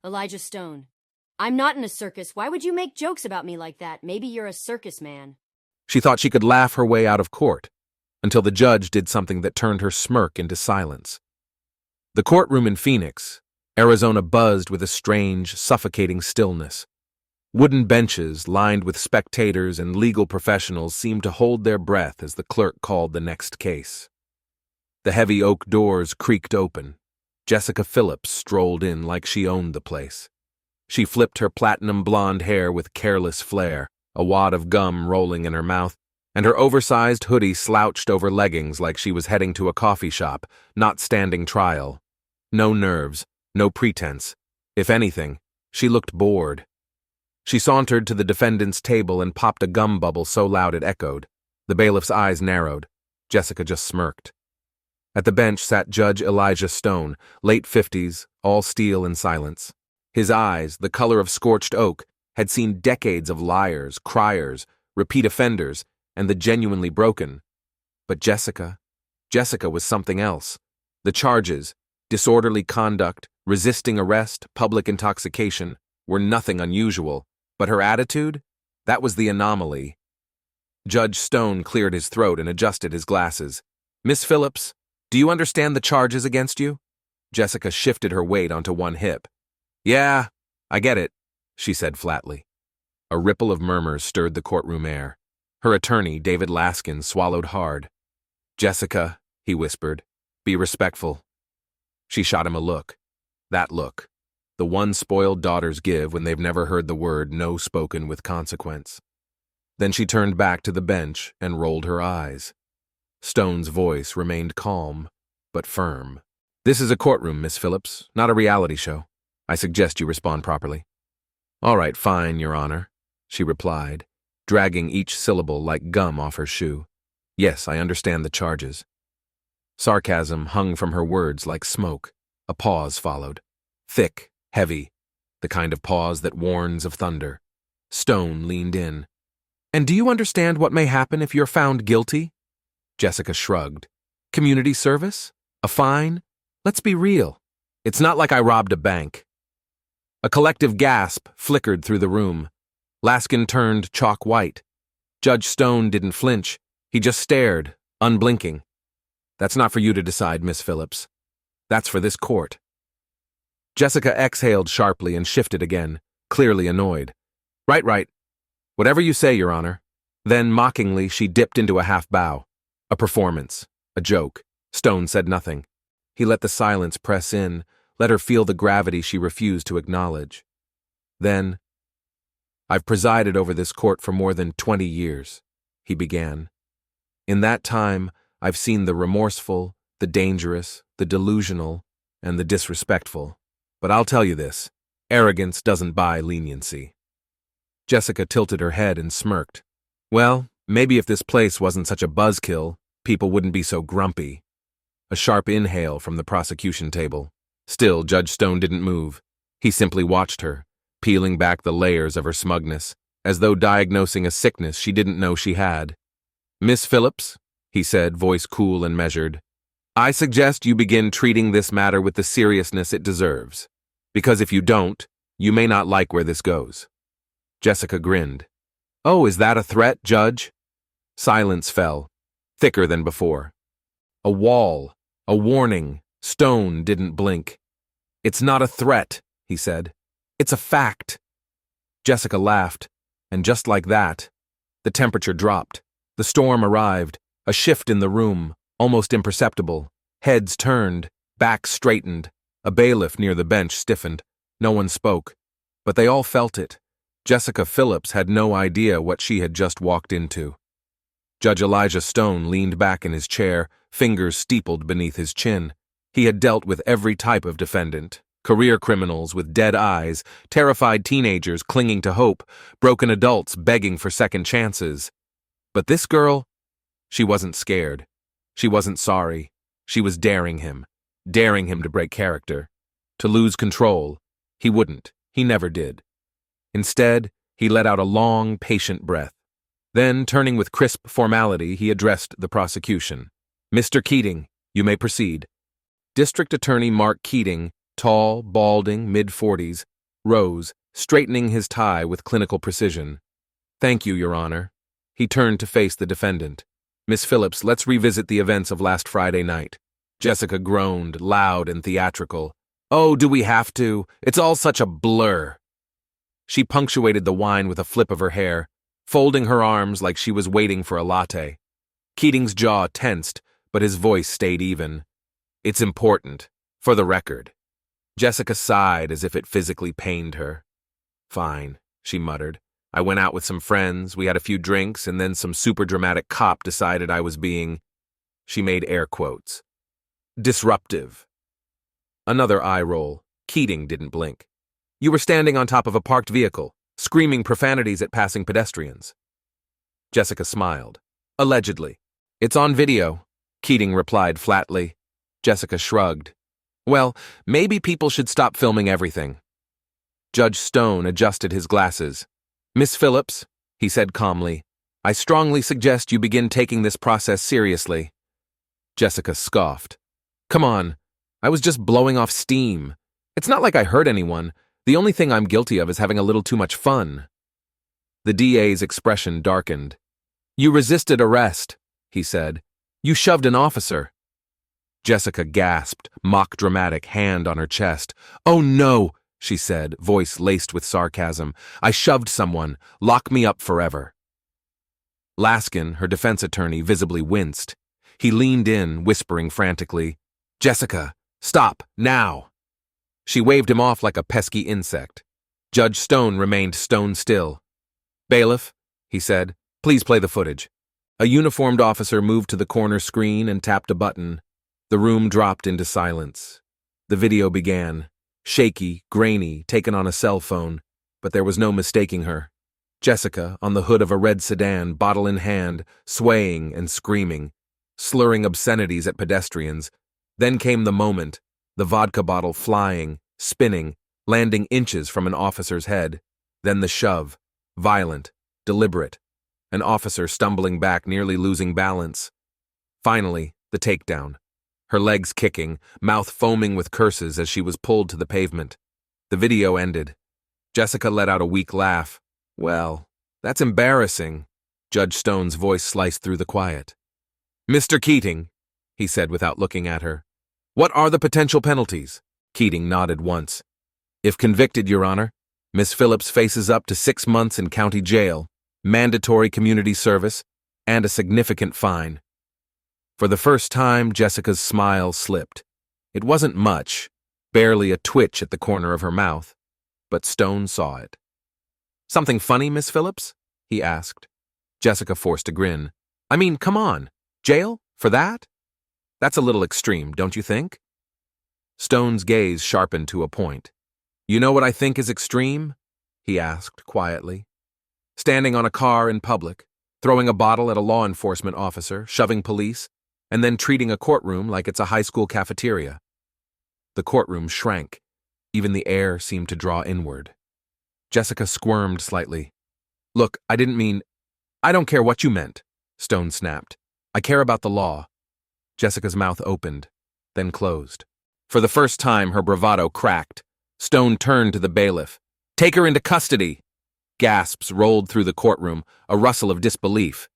Elijah Stone. I'm not in a circus. Why would you make jokes about me like that? Maybe you're a circus man. She thought she could laugh her way out of court, until the judge did something that turned her smirk into silence. The courtroom in Phoenix, Arizona, buzzed with a strange, suffocating stillness. Wooden benches lined with spectators and legal professionals seemed to hold their breath as the clerk called the next case. The heavy oak doors creaked open. Jessica Phillips strolled in like she owned the place. She flipped her platinum blonde hair with careless flair, a wad of gum rolling in her mouth, and her oversized hoodie slouched over leggings like she was heading to a coffee shop, not standing trial. No nerves, no pretense. If anything, she looked bored. She sauntered to the defendant's table and popped a gum bubble so loud it echoed. The bailiff's eyes narrowed. Jessica just smirked. At the bench sat Judge Elijah Stone, late 50s, all steel and silence. His eyes, the color of scorched oak, had seen decades of liars, criers, repeat offenders, and the genuinely broken. But Jessica was something else. The charges, disorderly conduct, resisting arrest, public intoxication, were nothing unusual. But her attitude? That was the anomaly. Judge Stone cleared his throat and adjusted his glasses. Miss Phillips, do you understand the charges against you? Jessica shifted her weight onto one hip. Yeah, I get it, she said flatly. A ripple of murmurs stirred the courtroom air. Her attorney, David Laskin, swallowed hard. Jessica, he whispered, be respectful. She shot him a look. That look. The one spoiled daughters give when they've never heard the word no spoken with consequence. Then she turned back to the bench and rolled her eyes. Stone's voice remained calm, but firm. This is a courtroom, Miss Phillips, not a reality show. I suggest you respond properly. All right, fine, Your Honor, she replied, dragging each syllable like gum off her shoe. Yes, I understand the charges. Sarcasm hung from her words like smoke. A pause followed. Thick, heavy, the kind of pause that warns of thunder. Stone leaned in. And do you understand what may happen if you're found guilty? Jessica shrugged. Community service? A fine? Let's be real. It's not like I robbed a bank. A collective gasp flickered through the room. Laskin turned chalk white. Judge Stone didn't flinch. He just stared, unblinking. That's not for you to decide, Miss Phillips. That's for this court. Jessica exhaled sharply and shifted again, clearly annoyed. Right. Whatever you say, Your Honor. Then, mockingly, she dipped into a half bow. A performance. A joke. Stone said nothing. He let the silence press in, let her feel the gravity she refused to acknowledge. Then, I've presided over this court for more than 20 years, he began. In that time, I've seen the remorseful, the dangerous, the delusional, and the disrespectful. But I'll tell you this, arrogance doesn't buy leniency. Jessica tilted her head and smirked. Well, maybe if this place wasn't such a buzzkill, people wouldn't be so grumpy. A sharp inhale from the prosecution table. Still, Judge Stone didn't move. He simply watched her, peeling back the layers of her smugness, as though diagnosing a sickness she didn't know she had. Miss Phillips, he said, voice cool and measured, I suggest you begin treating this matter with the seriousness it deserves, because if you don't, you may not like where this goes. Jessica grinned. Oh, is that a threat, Judge? Silence fell, thicker than before. A wall, a warning. Stone didn't blink. It's not a threat, he said. It's a fact. Jessica laughed, and just like that, the temperature dropped. The storm arrived, a shift in the room, almost imperceptible. Heads turned, backs straightened. A bailiff near the bench stiffened. No one spoke, but they all felt it. Jessica Phillips had no idea what she had just walked into. Judge Elijah Stone leaned back in his chair, fingers steepled beneath his chin. He had dealt with every type of defendant. Career criminals with dead eyes, terrified teenagers clinging to hope, broken adults begging for second chances. But this girl, she wasn't scared. She wasn't sorry. She was daring him to break character, to lose control. He wouldn't. He never did. Instead, he let out a long, patient breath. Then, turning with crisp formality, he addressed the prosecution. Mr. Keating, you may proceed. District Attorney Mark Keating, tall, balding, mid-40s, rose, straightening his tie with clinical precision. "Thank you, Your Honor." He turned to face the defendant. "Miss Phillips, let's revisit the events of last Friday night." Jessica groaned, loud and theatrical. "Oh, do we have to? It's all such a blur." She punctuated the whine with a flip of her hair, folding her arms like she was waiting for a latte. Keating's jaw tensed, but his voice stayed even. "It's important, for the record." Jessica sighed as if it physically pained her. "Fine," she muttered. "I went out with some friends, we had a few drinks, and then some super dramatic cop decided I was being—" she made air quotes. "Disruptive." Another eye roll. Keating didn't blink. "You were standing on top of a parked vehicle, screaming profanities at passing pedestrians." Jessica smiled. "Allegedly. It's on video," Keating replied flatly. Jessica shrugged. "Well, maybe people should stop filming everything." Judge Stone adjusted his glasses. "Miss Phillips," he said calmly, "I strongly suggest you begin taking this process seriously." Jessica scoffed. "Come on, I was just blowing off steam. It's not like I hurt anyone. The only thing I'm guilty of is having a little too much fun." The DA's expression darkened. "You resisted arrest," he said. "You shoved an officer." Jessica gasped, mock dramatic, hand on her chest. "Oh no," she said, voice laced with sarcasm. "I shoved someone. Lock me up forever." Laskin, her defense attorney, visibly winced. He leaned in, whispering frantically, "Jessica, stop, now." She waved him off like a pesky insect. Judge Stone remained stone still. "Bailiff," he said, "please play the footage." A uniformed officer moved to the corner screen and tapped a button. The room dropped into silence. The video began. Shaky, grainy, taken on a cell phone, but there was no mistaking her. Jessica, on the hood of a red sedan, bottle in hand, swaying and screaming, slurring obscenities at pedestrians. Then came the moment, the vodka bottle flying, spinning, landing inches from an officer's head. Then the shove, violent, deliberate, an officer stumbling back, nearly losing balance. Finally, the takedown. Her legs kicking, mouth foaming with curses as she was pulled to the pavement. The video ended. Jessica let out a weak laugh. "Well, that's embarrassing." Judge Stone's voice sliced through the quiet. "Mr. Keating," he said without looking at her, "what are the potential penalties?" Keating nodded once. "If convicted, Your Honor, Miss Phillips faces up to 6 months in county jail, mandatory community service, and a significant fine." For the first time, Jessica's smile slipped. It wasn't much, barely a twitch at the corner of her mouth, but Stone saw it. "Something funny, Miss Phillips?" he asked. Jessica forced a grin. "I mean, come on. Jail? For that? That's a little extreme, don't you think?" Stone's gaze sharpened to a point. "You know what I think is extreme?" he asked quietly. "Standing on a car in public, throwing a bottle at a law enforcement officer, shoving police, and then treating a courtroom like it's a high school cafeteria." The courtroom shrank. Even the air seemed to draw inward. Jessica squirmed slightly. "Look, I didn't mean— I don't care what you meant," Stone snapped. "I care about the law." Jessica's mouth opened, then closed. For the first time, her bravado cracked. Stone turned to the bailiff. "Take her into custody!" Gasps rolled through the courtroom, a rustle of disbelief.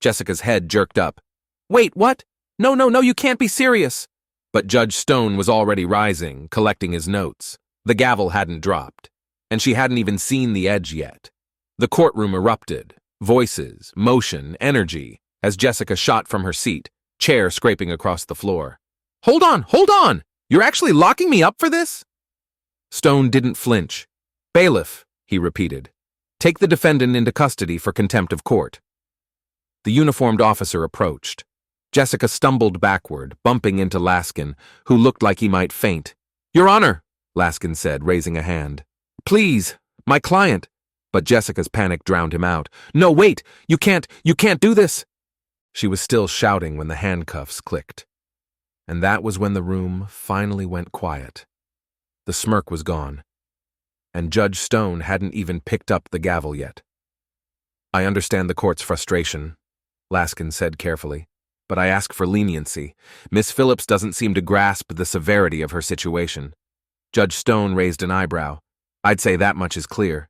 Jessica's head jerked up. "Wait, what? No, you can't be serious." But Judge Stone was already rising, collecting his notes. The gavel hadn't dropped, and she hadn't even seen the edge yet. The courtroom erupted. Voices, motion, energy, as Jessica shot from her seat, chair scraping across the floor. Hold on! You're actually locking me up for this?" Stone didn't flinch. "Bailiff," he repeated, "take the defendant into custody for contempt of court." The uniformed officer approached. Jessica stumbled backward, bumping into Laskin, who looked like he might faint. "Your Honor," Laskin said, raising a hand. "Please, my client." But Jessica's panic drowned him out. "No, wait! You can't do this!" She was still shouting when the handcuffs clicked. And that was when the room finally went quiet. The smirk was gone, and Judge Stone hadn't even picked up the gavel yet. "I understand the court's frustration," Laskin said carefully, "but I ask for leniency. Miss Phillips doesn't seem to grasp the severity of her situation." Judge Stone raised an eyebrow. I'd say that much is clear.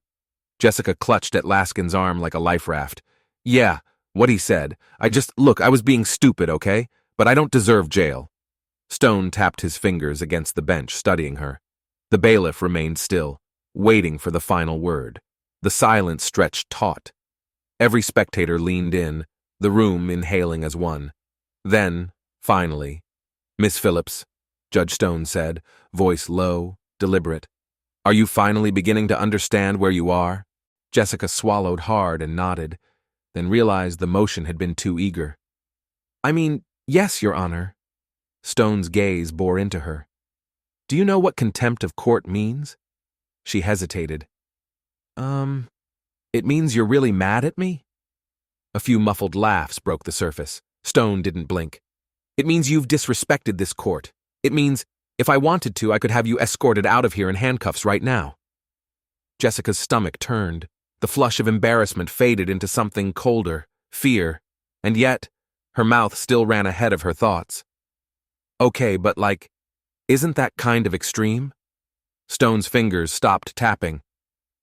Jessica clutched at Laskin's arm like a life raft. Yeah, what he said. Look, I was being stupid, okay? But I don't deserve jail. Stone tapped his fingers against the bench, studying her. The bailiff remained still, waiting for the final word. The silence stretched taut. Every spectator leaned in, the room inhaling as one. Then, finally, Miss Phillips, Judge Stone said, voice low, deliberate. Are you finally beginning to understand where you are? Jessica swallowed hard and nodded, then realized the motion had been too eager. I mean, yes, Your Honor. Stone's gaze bore into her. Do you know what contempt of court means? She hesitated. It means you're really mad at me? A few muffled laughs broke the surface. Stone didn't blink. It means you've disrespected this court. It means, if I wanted to, I could have you escorted out of here in handcuffs right now. Jessica's stomach turned. The flush of embarrassment faded into something colder, fear, and yet, her mouth still ran ahead of her thoughts. Okay, but isn't that kind of extreme? Stone's fingers stopped tapping.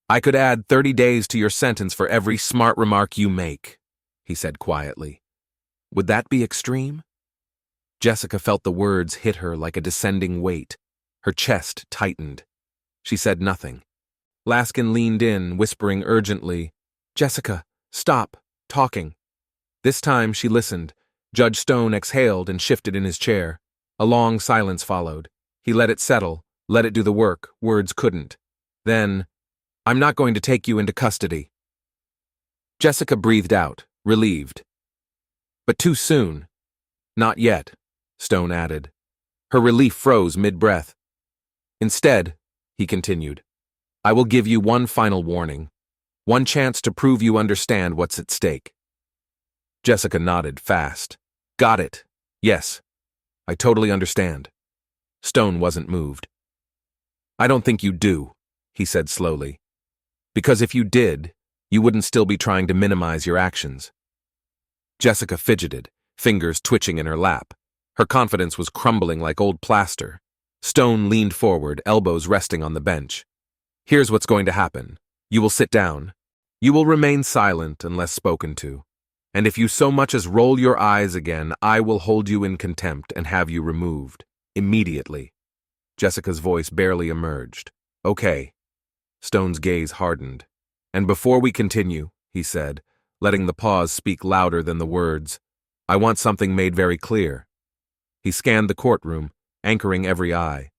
I could add 30 days to your sentence for every smart remark you make, he said quietly. Would that be extreme? Jessica felt the words hit her like a descending weight. Her chest tightened. She said nothing. Laskin leaned in, whispering urgently, Jessica, stop talking. This time she listened. Judge Stone exhaled and shifted in his chair. A long silence followed. He let it settle, let it do the work. Words couldn't. Then, I'm not going to take you into custody. Jessica breathed out, relieved. But too soon. Not yet, Stone added. Her relief froze mid-breath. Instead, he continued, I will give you one final warning, one chance to prove you understand what's at stake. Jessica nodded fast. Got it. Yes. I totally understand. Stone wasn't moved. I don't think you do, he said slowly. Because if you did, you wouldn't still be trying to minimize your actions. Jessica fidgeted, fingers twitching in her lap. Her confidence was crumbling like old plaster. Stone leaned forward, elbows resting on the bench. Here's what's going to happen. You will sit down. You will remain silent unless spoken to. And if you so much as roll your eyes again, I will hold you in contempt and have you removed. Immediately. Jessica's voice barely emerged. Okay. Stone's gaze hardened. And before we continue, he said, letting the pause speak louder than the words, I want something made very clear. He scanned the courtroom, anchoring every eye.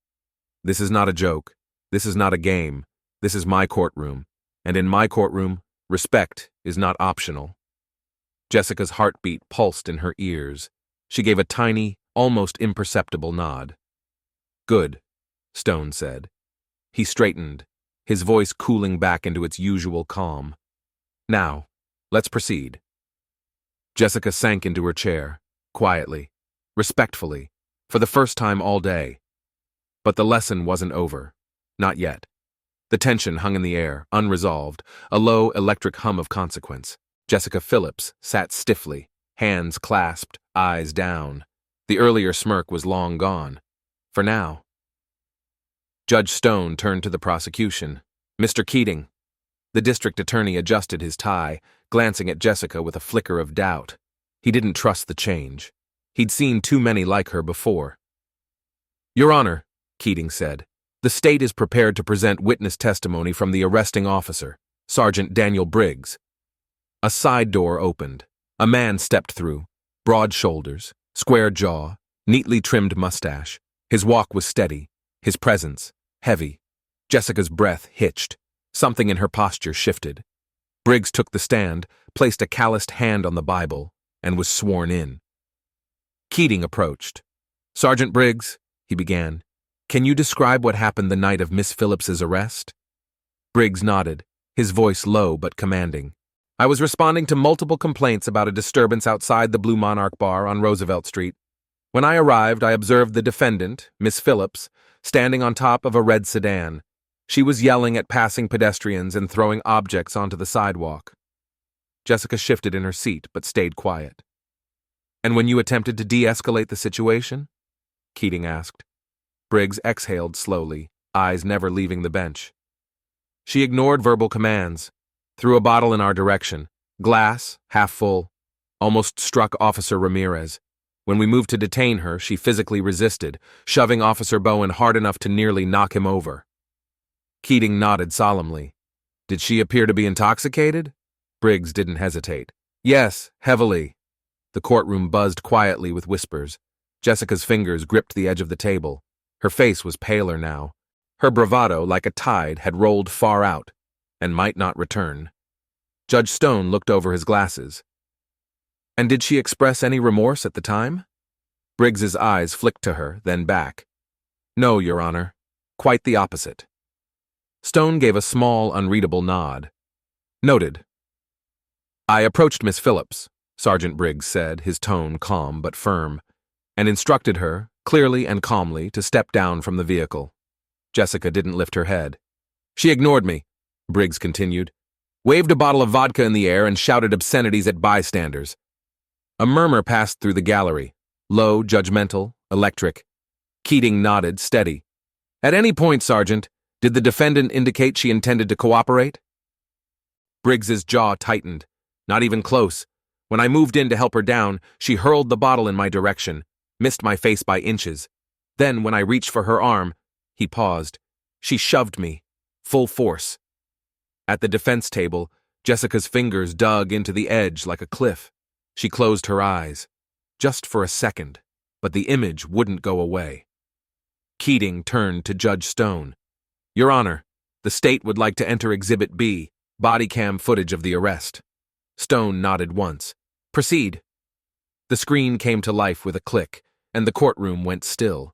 This is not a joke. This is not a game. This is my courtroom. And in my courtroom, respect is not optional. Jessica's heartbeat pulsed in her ears. She gave a tiny, almost imperceptible nod. Good, Stone said. He straightened, his voice cooling back into its usual calm. Now, let's proceed. Jessica sank into her chair, quietly, respectfully, for the first time all day. But the lesson wasn't over. Not yet. The tension hung in the air, unresolved, a low electric hum of consequence. Jessica Phillips sat stiffly, hands clasped, eyes down. The earlier smirk was long gone. For now. Judge Stone turned to the prosecution. Mr. Keating. The district attorney adjusted his tie, glancing at Jessica with a flicker of doubt. He didn't trust the change. He'd seen too many like her before. Your Honor, Keating said, the state is prepared to present witness testimony from the arresting officer, Sergeant Daniel Briggs. A side door opened. A man stepped through, broad shoulders, square jaw, neatly trimmed mustache. His walk was steady, his presence heavy. Jessica's breath hitched. Something in her posture shifted. Briggs took the stand, placed a calloused hand on the Bible, and was sworn in. Keating approached. Sergeant Briggs, he began, can you describe what happened the night of Miss Phillips's arrest? Briggs nodded, his voice low but commanding. I was responding to multiple complaints about a disturbance outside the Blue Monarch bar on Roosevelt Street. When I arrived, I observed the defendant, Miss Phillips, standing on top of a red sedan. She was yelling at passing pedestrians and throwing objects onto the sidewalk. Jessica shifted in her seat but stayed quiet. And when you attempted to de-escalate the situation? Keating asked. Briggs exhaled slowly, eyes never leaving the bench. She ignored verbal commands, threw a bottle in our direction, glass, half full, almost struck Officer Ramirez. When we moved to detain her, she physically resisted, shoving Officer Bowen hard enough to nearly knock him over. Keating nodded solemnly. Did she appear to be intoxicated? Briggs didn't hesitate. Yes, heavily. The courtroom buzzed quietly with whispers. Jessica's fingers gripped the edge of the table. Her face was paler now. Her bravado, like a tide, had rolled far out, and might not return. Judge Stone looked over his glasses. And did she express any remorse at the time? Briggs's eyes flicked to her, then back. No, Your Honor. Quite the opposite. Stone gave a small, unreadable nod. Noted. I approached Miss Phillips, Sergeant Briggs said, his tone calm but firm, and instructed her, clearly and calmly, to step down from the vehicle. Jessica didn't lift her head. She ignored me, Briggs continued, waved a bottle of vodka in the air and shouted obscenities at bystanders. A murmur passed through the gallery, low, judgmental, electric. Keating nodded, steady. At any point, Sergeant, did the defendant indicate she intended to cooperate? Briggs's jaw tightened. Not even close. When I moved in to help her down, she hurled the bottle in my direction, missed my face by inches. Then, when I reached for her arm, he paused. She shoved me, full force. At the defense table, Jessica's fingers dug into the edge like a cliff. She closed her eyes. Just for a second, but the image wouldn't go away. Keating turned to Judge Stone. Your Honor, the state would like to enter Exhibit B, body cam footage of the arrest. Stone nodded once. Proceed. The screen came to life with a click, and the courtroom went still.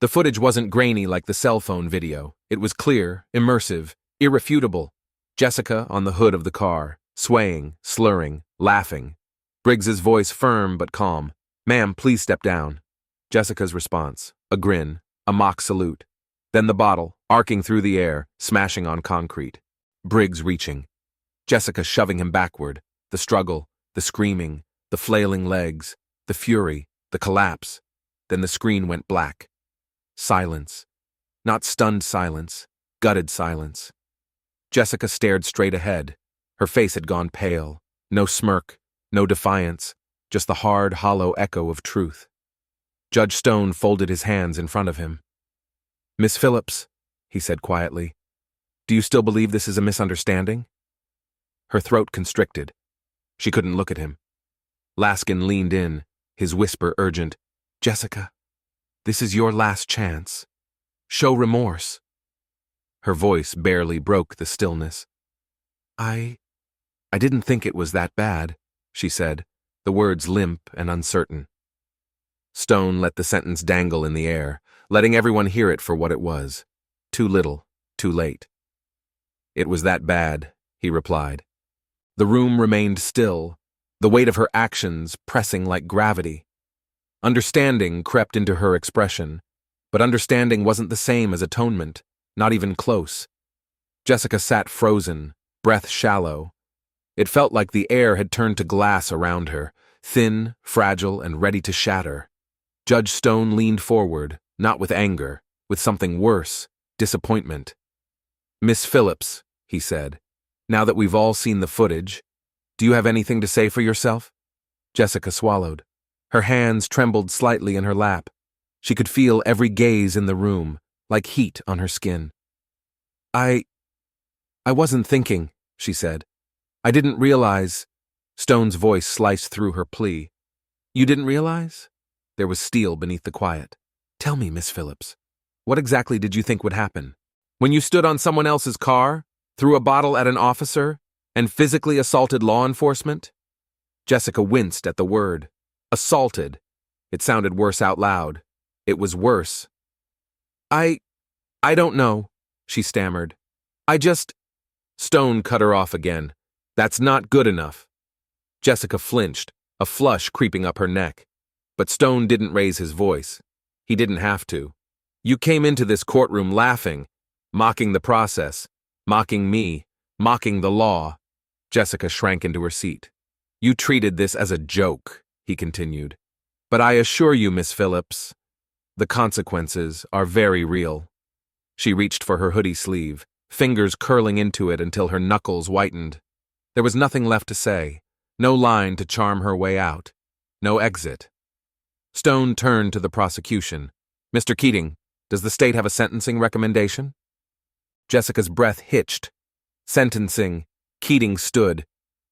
The footage wasn't grainy like the cell phone video. It was clear, immersive, irrefutable. Jessica on the hood of the car, swaying, slurring, laughing. Briggs's voice firm but calm. Ma'am, please step down. Jessica's response, a grin, a mock salute. Then the bottle, arcing through the air, smashing on concrete. Briggs reaching. Jessica shoving him backward. The struggle, the screaming, the flailing legs, the fury, the collapse. Then the screen went black. Silence. Not stunned silence, gutted silence. Jessica stared straight ahead. Her face had gone pale. No smirk, no defiance, just the hard, hollow echo of truth. Judge Stone folded his hands in front of him. Miss Phillips, he said quietly, do you still believe this is a misunderstanding? Her throat constricted. She couldn't look at him. Laskin leaned in, his whisper urgent. Jessica, this is your last chance. Show remorse. Her voice barely broke the stillness. I didn't think it was that bad, she said, the words limp and uncertain. Stone let the sentence dangle in the air, letting everyone hear it for what it was. Too little, too late. It was that bad, he replied. The room remained still, the weight of her actions pressing like gravity. Understanding crept into her expression, but understanding wasn't the same as atonement, not even close. Jessica sat frozen, breath shallow. It felt like the air had turned to glass around her, thin, fragile, and ready to shatter. Judge Stone leaned forward, not with anger, with something worse, disappointment. Miss Phillips, he said, now that we've all seen the footage, do you have anything to say for yourself? Jessica swallowed. Her hands trembled slightly in her lap. She could feel every gaze in the room, like heat on her skin. I wasn't thinking, she said. I didn't realize. Stone's voice sliced through her plea. You didn't realize? There was steel beneath the quiet. Tell me, Miss Phillips, what exactly did you think would happen? When you stood on someone else's car, threw a bottle at an officer, and physically assaulted law enforcement? Jessica winced at the word. Assaulted. It sounded worse out loud. It was worse. I don't know, she stammered. Stone cut her off again. That's not good enough. Jessica flinched, a flush creeping up her neck. But Stone didn't raise his voice. He didn't have to. You came into this courtroom laughing, mocking the process, mocking me, mocking the law. Jessica shrank into her seat. You treated this as a joke, he continued. But I assure you, Miss Phillips, the consequences are very real. She reached for her hoodie sleeve, fingers curling into it until her knuckles whitened. There was nothing left to say, no line to charm her way out, no exit. Stone turned to the prosecution. "Mr. Keating, does the state have a sentencing recommendation?" Jessica's breath hitched. Sentencing. Keating stood.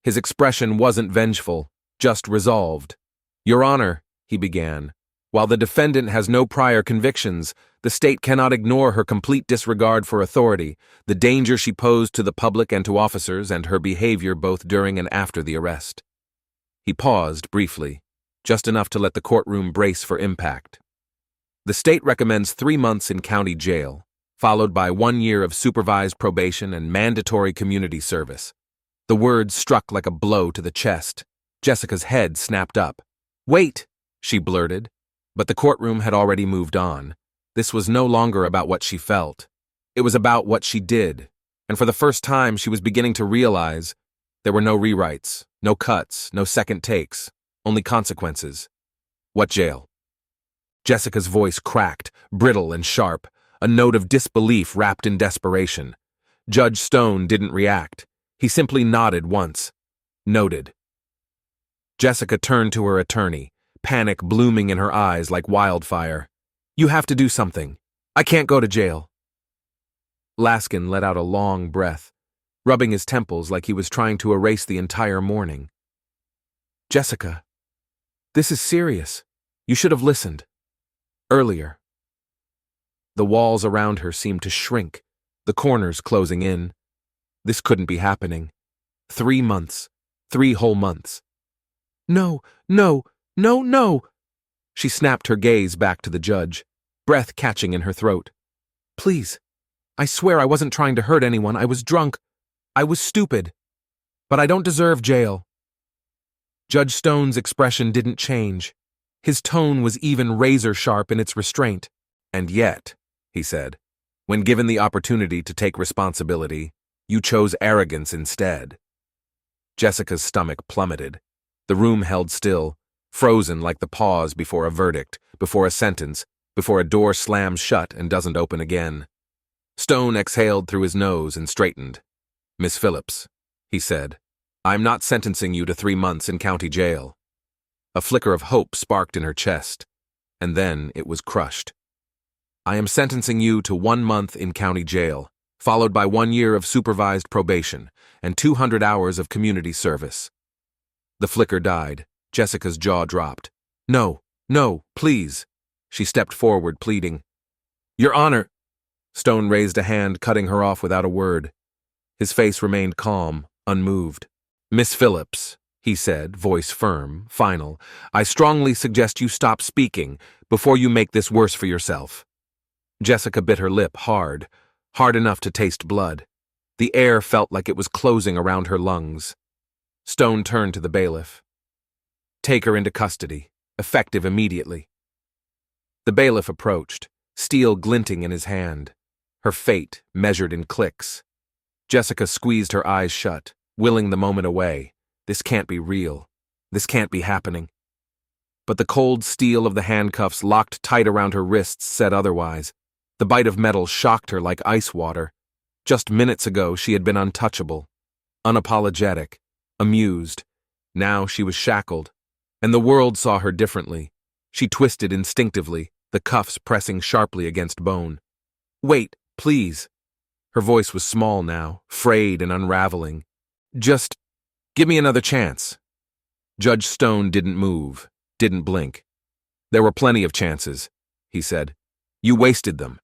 His expression wasn't vengeful, just resolved. "Your Honor," he began, "while the defendant has no prior convictions, the state cannot ignore her complete disregard for authority, the danger she posed to the public and to officers, and her behavior both during and after the arrest." He paused briefly, just enough to let the courtroom brace for impact. "The state recommends 3 months in county jail, followed by 1 year of supervised probation and mandatory community service." The words struck like a blow to the chest. Jessica's head snapped up. "Wait!" she blurted, but the courtroom had already moved on. This was no longer about what she felt. It was about what she did, and for the first time she was beginning to realize there were no rewrites, no cuts, no second takes, only consequences. "What jail?" Jessica's voice cracked, brittle and sharp, a note of disbelief wrapped in desperation. Judge Stone didn't react. He simply nodded once. "Noted." Jessica turned to her attorney, panic blooming in her eyes like wildfire. "You have to do something. I can't go to jail." Laskin let out a long breath, rubbing his temples like he was trying to erase the entire morning. "Jessica, this is serious. You should have listened. Earlier." The walls around her seemed to shrink, the corners closing in. This couldn't be happening. 3 months. 3 whole months. "No, no, no, no!" She snapped her gaze back to the judge, breath catching in her throat. "Please, I swear I wasn't trying to hurt anyone. I was drunk. I was stupid. But I don't deserve jail." Judge Stone's expression didn't change. His tone was even razor-sharp in its restraint. "And yet," he said, "when given the opportunity to take responsibility, you chose arrogance instead." Jessica's stomach plummeted. The room held still, frozen like the pause before a verdict, before a sentence, before a door slams shut and doesn't open again. Stone exhaled through his nose and straightened. "Miss Phillips," he said, "I'm not sentencing you to 3 months in county jail." A flicker of hope sparked in her chest, and then it was crushed. "I am sentencing you to 1 month in county jail, followed by 1 year of supervised probation and 200 hours of community service." The flicker died. Jessica's jaw dropped. "No, no, please." She stepped forward, pleading. "Your Honor." Stone raised a hand, cutting her off without a word. His face remained calm, unmoved. "Miss Phillips," he said, voice firm, final, "I strongly suggest you stop speaking before you make this worse for yourself." Jessica bit her lip hard enough to taste blood. The air felt like it was closing around her lungs. Stone turned to the bailiff. "Take her into custody, effective immediately." The bailiff approached, steel glinting in his hand, her fate measured in clicks. Jessica squeezed her eyes shut, willing the moment away. This can't be real. This can't be happening. But the cold steel of the handcuffs locked tight around her wrists said otherwise. The bite of metal shocked her like ice water. Just minutes ago she had been untouchable, unapologetic, amused. Now she was shackled, and the world saw her differently. She twisted instinctively, the cuffs pressing sharply against bone. "Wait, please." Her voice was small now, frayed and unraveling. "Just give me another chance." Judge Stone didn't move, didn't blink. "There were plenty of chances," he said. "You wasted them."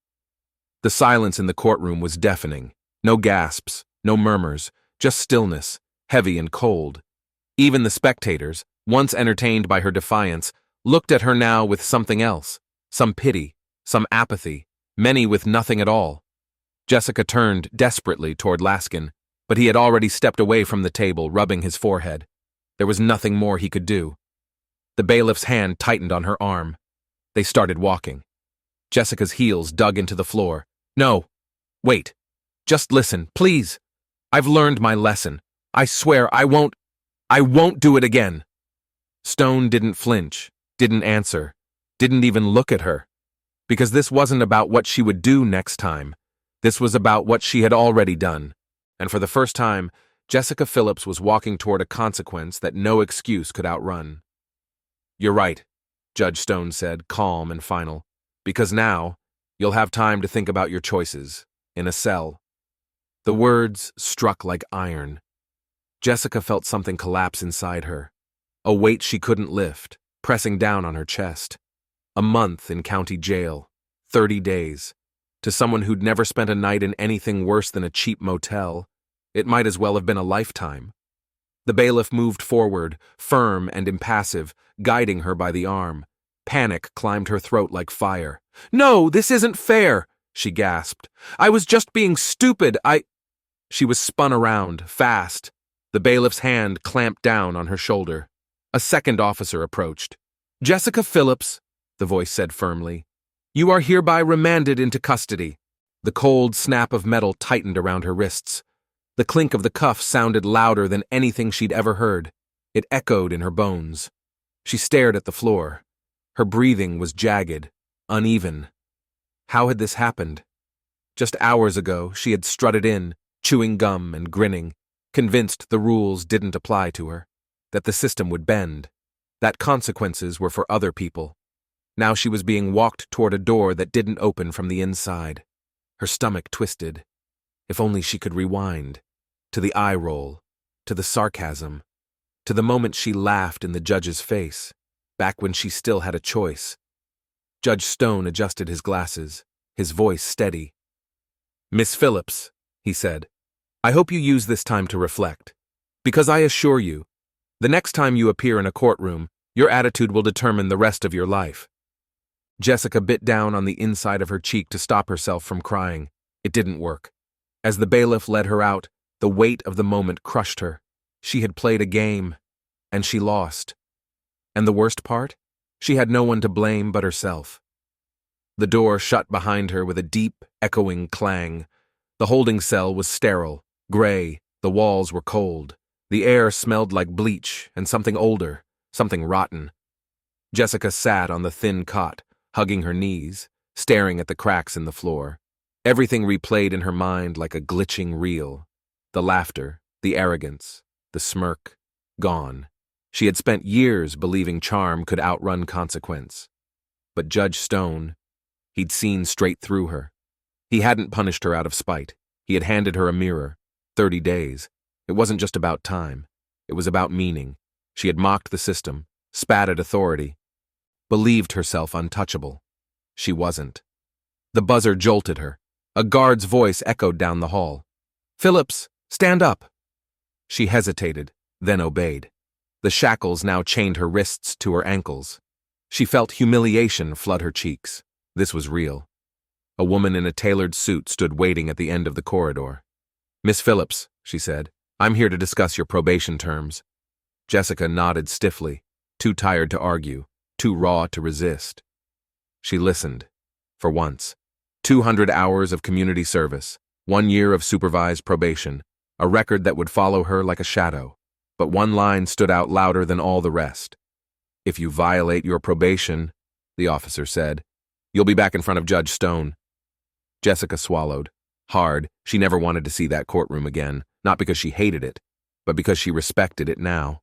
The silence in the courtroom was deafening. No gasps, no murmurs, just stillness, heavy and cold. Even the spectators, once entertained by her defiance, looked at her now with something else, some pity, some apathy, many with nothing at all. Jessica turned desperately toward Laskin, but he had already stepped away from the table, rubbing his forehead. There was nothing more he could do. The bailiff's hand tightened on her arm. They started walking. Jessica's heels dug into the floor. "No, wait. Just listen, please. I've learned my lesson. I swear I won't do it again." Stone didn't flinch, didn't answer, didn't even look at her. Because this wasn't about what she would do next time. This was about what she had already done, and for the first time, Jessica Phillips was walking toward a consequence that no excuse could outrun. "You're right," Judge Stone said, calm and final, "because now you'll have time to think about your choices, in a cell." The words struck like iron. Jessica felt something collapse inside her, a weight she couldn't lift, pressing down on her chest. A month in county jail, 30 days. To someone who'd never spent a night in anything worse than a cheap motel, it might as well have been a lifetime. The bailiff moved forward, firm and impassive, guiding her by the arm. Panic climbed her throat like fire. "No, this isn't fair," she gasped. "I was just being stupid. She was spun around, fast. The bailiff's hand clamped down on her shoulder. A second officer approached. "Jessica Phillips," the voice said firmly, "you are hereby remanded into custody." The cold snap of metal tightened around her wrists. The clink of the cuff sounded louder than anything she'd ever heard. It echoed in her bones. She stared at the floor. Her breathing was jagged, uneven. How had this happened? Just hours ago, she had strutted in, chewing gum and grinning, convinced the rules didn't apply to her, that the system would bend, that consequences were for other people. Now she was being walked toward a door that didn't open from the inside. Her stomach twisted. If only she could rewind, to the eye roll, to the sarcasm, to the moment she laughed in the judge's face, back when she still had a choice. Judge Stone adjusted his glasses, his voice steady. "Miss Phillips," he said, "I hope you use this time to reflect, because I assure you, the next time you appear in a courtroom, your attitude will determine the rest of your life." Jessica bit down on the inside of her cheek to stop herself from crying. It didn't work. As the bailiff led her out, the weight of the moment crushed her. She had played a game, and she lost. And the worst part? She had no one to blame but herself. The door shut behind her with a deep, echoing clang. The holding cell was sterile, gray, the walls were cold. The air smelled like bleach and something older, something rotten. Jessica sat on the thin cot, hugging her knees, staring at the cracks in the floor. Everything replayed in her mind like a glitching reel. The laughter, the arrogance, the smirk, gone. She had spent years believing charm could outrun consequence. But Judge Stone, he'd seen straight through her. He hadn't punished her out of spite. He had handed her a mirror. 30 days. It wasn't just about time. It was about meaning. She had mocked the system, spat at authority, believed herself untouchable. She wasn't. The buzzer jolted her. A guard's voice echoed down the hall. "Phillips, stand up." She hesitated, then obeyed. The shackles now chained her wrists to her ankles. She felt humiliation flood her cheeks. This was real. A woman in a tailored suit stood waiting at the end of the corridor. "Miss Phillips," she said, "I'm here to discuss your probation terms." Jessica nodded stiffly, too tired to argue, too raw to resist. She listened. For once. 200 hours of community service, 1 year of supervised probation, a record that would follow her like a shadow. But one line stood out louder than all the rest. "If you violate your probation," the officer said, "you'll be back in front of Judge Stone." Jessica swallowed. Hard, she never wanted to see that courtroom again, not because she hated it, but because she respected it now.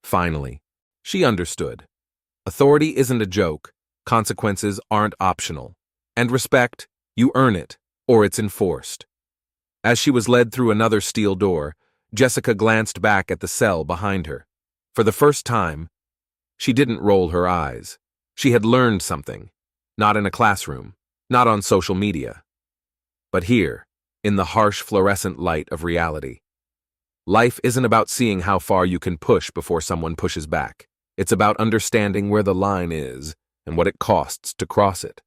Finally, she understood. Authority isn't a joke, consequences aren't optional. And respect, you earn it, or it's enforced. As she was led through another steel door, Jessica glanced back at the cell behind her. For the first time, she didn't roll her eyes. She had learned something, not in a classroom, not on social media, but here, in the harsh fluorescent light of reality. Life isn't about seeing how far you can push before someone pushes back. It's about understanding where the line is and what it costs to cross it.